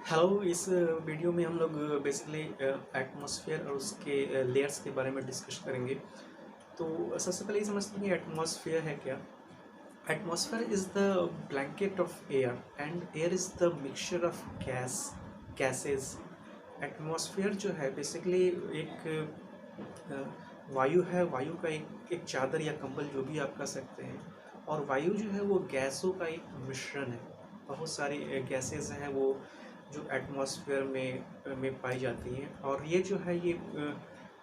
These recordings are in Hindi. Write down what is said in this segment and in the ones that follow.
हेलो। इस वीडियो में हम लोग बेसिकली एटमॉस्फेयर और उसके लेयर्स के बारे में डिस्कस करेंगे। तो सबसे पहले ये समझते हैं कि एटमॉस्फेयर है क्या। Atmosphere is the blanket of air and air is the mixture of gases. Atmosphere जो है बेसिकली एक वायु है। वायु का एक चादर या कंबल जो भी आप कह सकते हैं। और वायु जो है वो गैसों का एक मिश्रण है। बहुत सारी गैसेस हैं वो जो एटमॉस्फेयर में पाई जाती हैं। और ये जो है ये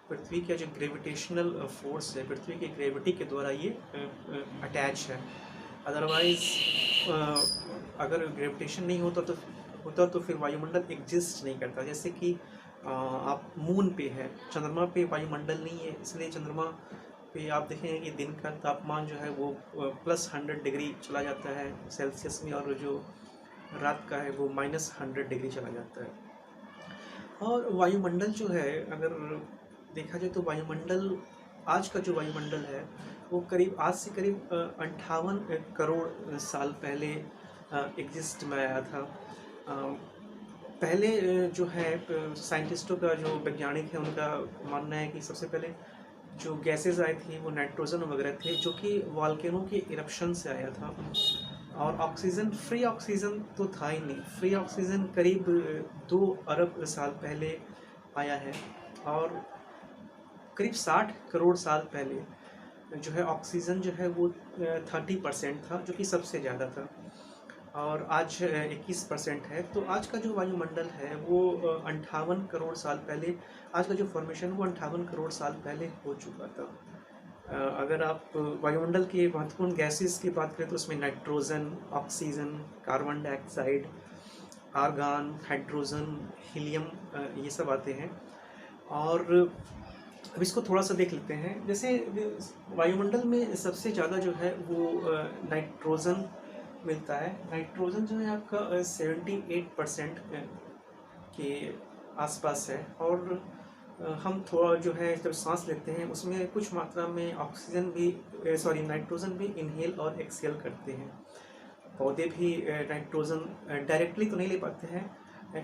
पृथ्वी का जो ग्रेविटेशनल फोर्स है, पृथ्वी की ग्रेविटी के द्वारा ये अटैच है। अदरवाइज अगर ग्रेविटेशन नहीं होता तो फिर वायुमंडल एग्जिस्ट नहीं करता। जैसे कि आप मून पे है, चंद्रमा पे वायुमंडल नहीं है, इसलिए चंद्रमा पे आप देखेंगे कि दिन का तापमान जो है वो +100 डिग्री चला जाता है सेल्सियस में, और जो रात का है वो -100 डिग्री चला जाता है। और वायुमंडल जो है, अगर देखा जाए तो वायुमंडल, आज का जो वायुमंडल है वो आज से करीब 58 करोड़ साल पहले एग्जिस्ट में आया था। पहले जो है साइंटिस्टों का, जो वैज्ञानिक है, उनका मानना है कि सबसे पहले जो गैसेस आई थी वो नाइट्रोजन वगैरह थे, जो कि वॉल्केनो के इरप्शन से आया था। और ऑक्सीजन, फ्री ऑक्सीजन तो था ही नहीं। फ्री ऑक्सीजन करीब 2 अरब साल पहले आया है। और करीब 60 करोड़ साल पहले जो है ऑक्सीजन जो है वो 30% था, जो कि सबसे ज़्यादा था। और आज 21% है। तो आज का जो वायुमंडल है वो 58 करोड़ साल पहले, आज का जो फॉर्मेशन वो 58 करोड़ साल पहले हो चुका था। अगर आप वायुमंडल के महत्वपूर्ण गैसेस की बात करें तो उसमें nitrogen, oxygen, carbon dioxide, argon, hydrogen, helium, ये सब आते हैं। और अब इसको थोड़ा सा देख लेते हैं। जैसे वायुमंडल में सबसे ज़्यादा जो है वो नाइट्रोजन मिलता है। नाइट्रोजन जो है आपका 78% के आसपास है। और हम थोड़ा जो है जब सांस लेते हैं उसमें कुछ मात्रा में ऑक्सीजन भी, नाइट्रोजन भी इनहेल और एक्सहेल करते हैं। पौधे भी नाइट्रोजन डायरेक्टली तो नहीं ले पाते हैं,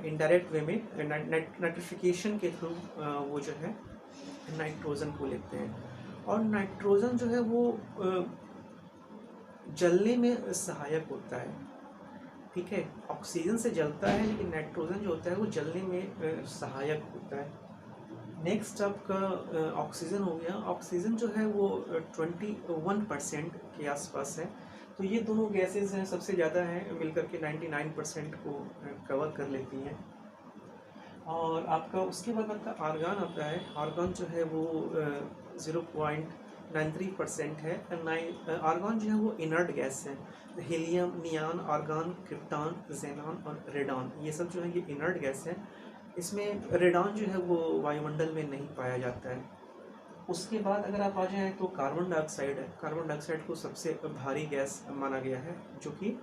इनडायरेक्ट वे में नाइट्रिफिकेशन के थ्रू वो जो है नाइट्रोजन को लेते हैं। और नाइट्रोजन जो है वो जलने में सहायक होता है। ठीक है, ऑक्सीजन से जलता है, लेकिन नाइट्रोजन जो होता है वो जलने में सहायक होता है। नेक्स्ट आपका ऑक्सीजन हो गया। ऑक्सीजन जो है वो 21% के आसपास है। तो ये दोनों गैसेस हैं, सबसे ज़्यादा हैं, मिलकर के 99% को कवर कर लेती हैं। और आपका उसके बाद आपका आर्गन आता है। आर्गन जो है वो 0.93% है। आर्गन जो है वो इनर्ट गैस है। हीलियम, नियान, आर्गन, क्रिप्टॉन, जेनॉन और रेडॉन, ये सब जो है ये इनर्ट गैस है। इसमें रेडॉन जो है वो वायुमंडल में नहीं पाया जाता है। उसके बाद अगर आप आ जाएँ तो कार्बन डाइऑक्साइड है। कार्बन डाइऑक्साइड को सबसे भारी गैस माना गया है, जो कि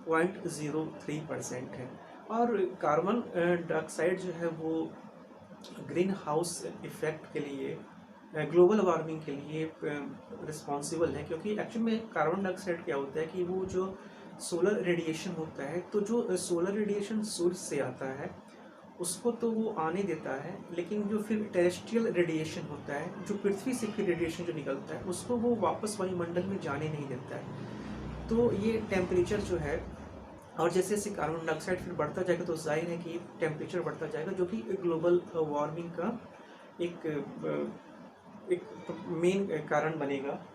0.03% है। और कार्बन डाइऑक्साइड जो है वो ग्रीन हाउस इफेक्ट के लिए, ग्लोबल वार्मिंग के लिए रिस्पॉन्सिबल है। क्योंकि एक्चुअल में कार्बन डाइऑक्साइड क्या होता है कि वो जो सोलर रेडिएशन होता है, तो जो सोलर रेडिएशन सूर्य से आता है उसको तो वो आने देता है, लेकिन जो फिर टेरेस्ट्रियल रेडिएशन होता है, जो पृथ्वी से फिर रेडिएशन जो निकलता है, उसको वो वापस वायुमंडल में जाने नहीं देता है। तो ये टेम्परेचर जो है, और जैसे जैसे कार्बन डाइऑक्साइड फिर बढ़ता जाएगा तो जाहिर है कि टेम्परेचर बढ़ता जाएगा, जो कि ग्लोबल वार्मिंग का एक मेन कारण बनेगा।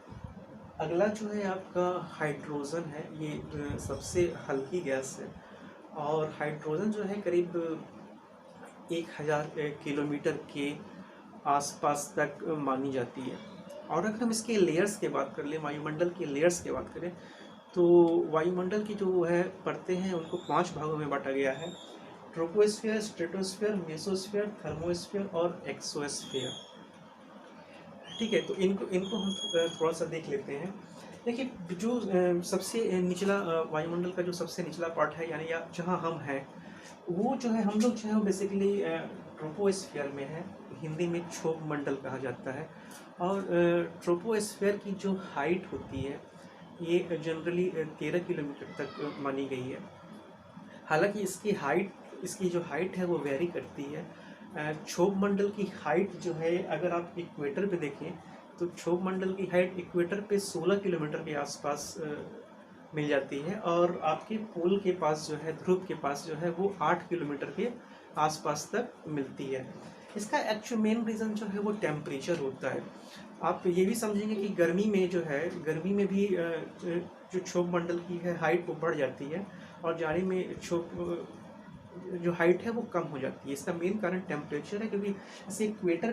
अगला जो है आपका हाइड्रोजन है। ये सबसे हल्की गैस है। और हाइड्रोजन जो है करीब 1000 किलोमीटर के आसपास तक मानी जाती है। और अगर हम इसके लेयर्स की बात कर लें, वायुमंडल के लेयर्स की बात करें, तो वायुमंडल की जो है परतें हैं उनको 5 भागों में बांटा गया है: ट्रोपोस्फीयर, स्ट्रेटोस्फीयर, मेसोस्फीयर, थर्मोस्फीयर और एक्सोस्फीयर। ठीक है, तो इनको इनको हम थोड़ा सा देख लेते हैं। देखिए, जो सबसे निचला वायुमंडल का जो सबसे निचला पार्ट है, यानी या जहाँ हम हैं, वो जो है हम लोग जो है वो बेसिकली ट्रोपोस्फीयर में है। हिंदी में क्षोभ मंडल कहा जाता है। और ट्रोपोस्फीयर की जो हाइट होती है ये जनरली 13 किलोमीटर तक मानी गई है। हालांकि इसकी हाइट इसकी जो हाइट है वो वेरी करती है। क्षोभ मंडल की हाइट जो है, अगर आप इक्वेटर पे देखें तो क्षोभ मंडल की हाइट इक्वेटर पे 16 किलोमीटर के आसपास मिल जाती है, और आपके पोल के पास जो है, ध्रुव के पास जो है, वो 8 किलोमीटर के आसपास तक मिलती है। इसका एक्चुअल मेन रीज़न जो है वो टेम्परेचर होता है। आप ये भी समझेंगे कि गर्मी में जो है, गर्मी में भी जो क्षोभ मंडल की है हाइट वो बढ़ जाती है, और जाड़े में क्षोभ जो हाइट है वो कम हो जाती है। इसका मेन कारण टेम्परेचर है, क्योंकि जैसे इक्वेटर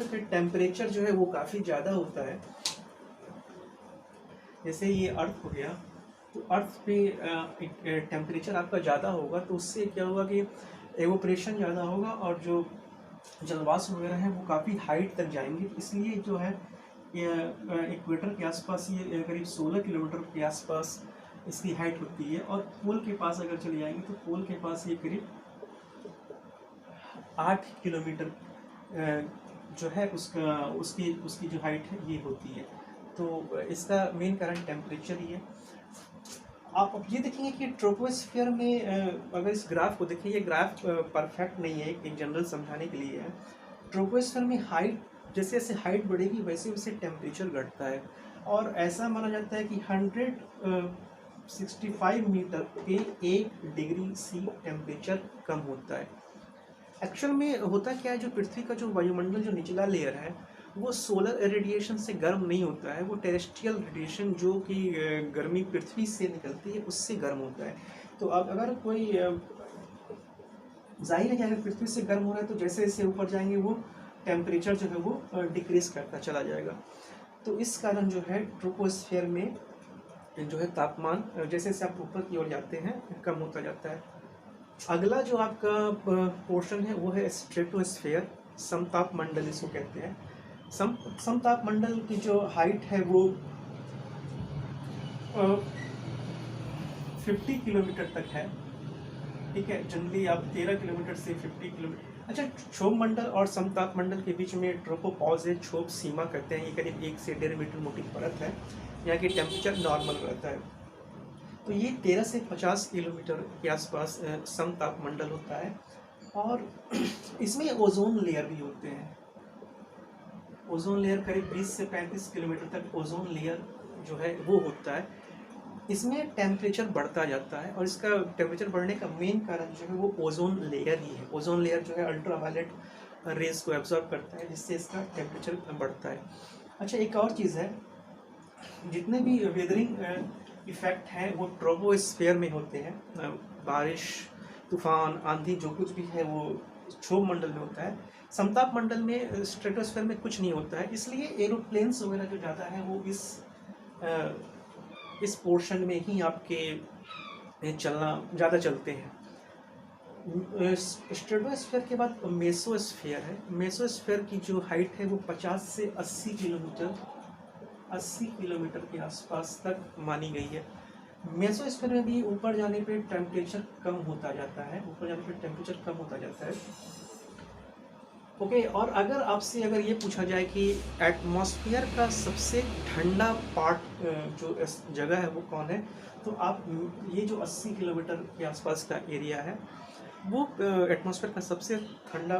पे टेम्परेचर जो है वो काफ़ी ज़्यादा होता है। जैसे ये अर्थ हो गया, तो अर्थ पे टेम्परेचर आपका ज़्यादा होगा, तो उससे क्या होगा कि एवोपरेशन ज़्यादा होगा, और जो जलवाष्प वगैरह है वो काफ़ी हाइट तक जाएंगे। इसलिए जो है इक्वेटर के आसपास ये करीब 16 किलोमीटर के आसपास इसकी हाइट होती है, और पोल के पास अगर चले जाएंगे तो पोल के पास ये करीब 8 किलोमीटर जो है उसकी जो हाइट है ये होती है। तो इसका मेन कारण टेम्परेचर ही है। आप अब ये देखेंगे कि ट्रोपोस्फियर में अगर इस ग्राफ को देखिए, ये ग्राफ परफेक्ट नहीं है, एक जनरल समझाने के लिए है। ट्रोपोस्फियर में हाइट, जैसे जैसे हाइट बढ़ेगी वैसे वैसे टेम्परेचर घटता है, और ऐसा माना जाता है कि 165 मीटर पे 1 डिग्री सी टेम्परेचर कम होता है। एक्चुअल में होता क्या है, जो पृथ्वी का जो वायुमंडल जो निचला लेयर है वो सोलर रेडिएशन से गर्म नहीं होता है, वो टेरेस्ट्रियल रेडिएशन जो कि गर्मी पृथ्वी से निकलती है उससे गर्म होता है। तो अब अगर कोई जाहिर है कि अगर पृथ्वी से गर्म हो रहा है तो जैसे जैसे ऊपर जाएंगे वो टेम्परेचर जो है वो डिक्रीज करता चला जाएगा। तो इस कारण जो है ट्रोपोस्फियर में जो है तापमान जैसे जैसे आप ऊपर की ओर जाते हैं कम होता जाता है। अगला जो आपका पोर्शन है वो है स्ट्रेटोस्फेयर, समताप मंडल इसको कहते हैं। समताप मंडल की जो हाइट है वो 50 किलोमीटर तक है, ठीक है। जनरली आप 13 किलोमीटर से 50 किलोमीटर। अच्छा, क्षोभ मंडल और समताप मंडल के बीच में ट्रोपोपॉज है, क्षोभ सीमा कहते हैं। ये करीब 1 से 1.5 मीटर मोटी परत है, यहाँ की टेम्परेचर नॉर्मल रहता है। तो ये 13 से 50 किलोमीटर के आसपास समताप मंडल होता है, और इसमें ओजोन लेयर भी होते हैं। ओजोन लेयर करीब 20 से 35 किलोमीटर तक ओजोन लेयर जो है वो होता है। इसमें टेम्परेचर बढ़ता जाता है, और इसका टेम्परेचर बढ़ने का मेन कारण जो है वो ओजोन लेयर ही है। ओजोन लेयर जो है अल्ट्रावायलेट रेज को एब्जॉर्ब करता है, जिससे इसका टेम्परेचर बढ़ता है। अच्छा, एक और चीज़ है, जितने भी वेदरिंग इफेक्ट हैं वो ट्रोपोस्फेयर में होते हैं। बारिश, तूफान, आंधी जो कुछ भी है वो क्षोभ मंडल में होता है। समताप मंडल में, स्ट्रेटोस्फेयर में कुछ नहीं होता है, इसलिए एरोप्लेन्स वगैरह जो ज़्यादा है वो इस पोर्शन में ही आपके चलना ज़्यादा चलते हैं। स्ट्रेटोस्फेयर के बाद मेसोस्फेयर है। मेसोस्फेयर की जो हाइट है वो 50 से 80 किलोमीटर के आसपास तक मानी गई है। मेसोस्फीयर में भी ऊपर जाने पे टेम्परेचर कम होता जाता है, ओके। और अगर आपसे अगर ये पूछा जाए कि एटमॉस्फेयर का सबसे ठंडा पार्ट जो जगह है वो कौन है, तो आप ये जो 80 किलोमीटर के आसपास का एरिया है वो एटमॉस्फेयर का सबसे ठंडा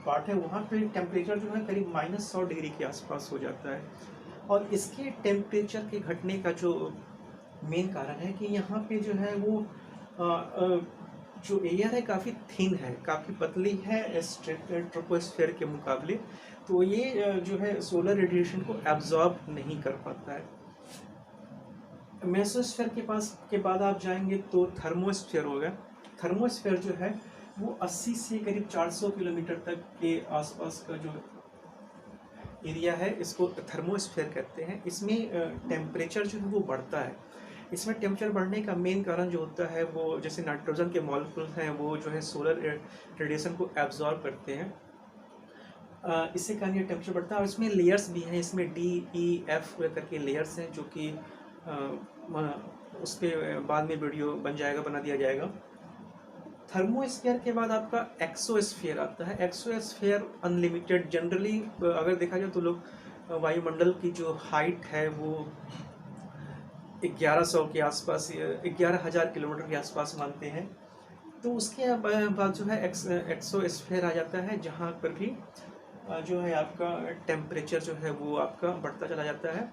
पार्ट है। वहाँ पे टेम्परेचर जो है करीब -100 डिग्री के आसपास हो जाता है, और इसके टेम्परेचर के घटने का जो मेन कारण है कि यहाँ पे जो है वो जो एयर है काफ़ी थिन है, काफ़ी पतली है ट्रोपोस्फेयर के मुकाबले, तो ये जो है सोलर रेडिएशन को एब्जॉर्ब नहीं कर पाता है। मेसोस्फेयर के बाद आप जाएंगे तो थर्मोस्फेयर होगा। थर्मोस्फेयर जो है वो 80 से करीब 400 किलोमीटर तक के आसपास का जो एरिया है इसको थर्मोस्फेयर कहते हैं। इसमें टेम्परेचर जो है वो बढ़ता है। इसमें टेम्परेचर बढ़ने का मेन कारण जो होता है वो जैसे नाइट्रोजन के मॉलिक्यूल हैं वो जो है सोलर रेडिएशन को एब्जॉर्ब करते हैं, इससे कारण ये टेम्परेचर बढ़ता है। और इसमें लेयर्स भी हैं, इसमें DEF करके लेयर्स हैं जो कि उस पर बाद में वीडियो बना दिया जाएगा। थर्मोस्फेयर के बाद आपका एक्सोस्फेयर आता है। एक्सोस्फेयर अनलिमिटेड, जनरली अगर देखा जाए तो लोग वायुमंडल की जो हाइट है वो 1100 के आसपास, 11,000 किलोमीटर के आसपास मानते हैं। तो उसके बाद जो है एक्सोस्फेयर आ जाता है, जहाँ पर भी जो है आपका टेम्परेचर जो है वो आपका बढ़ता चला जाता है।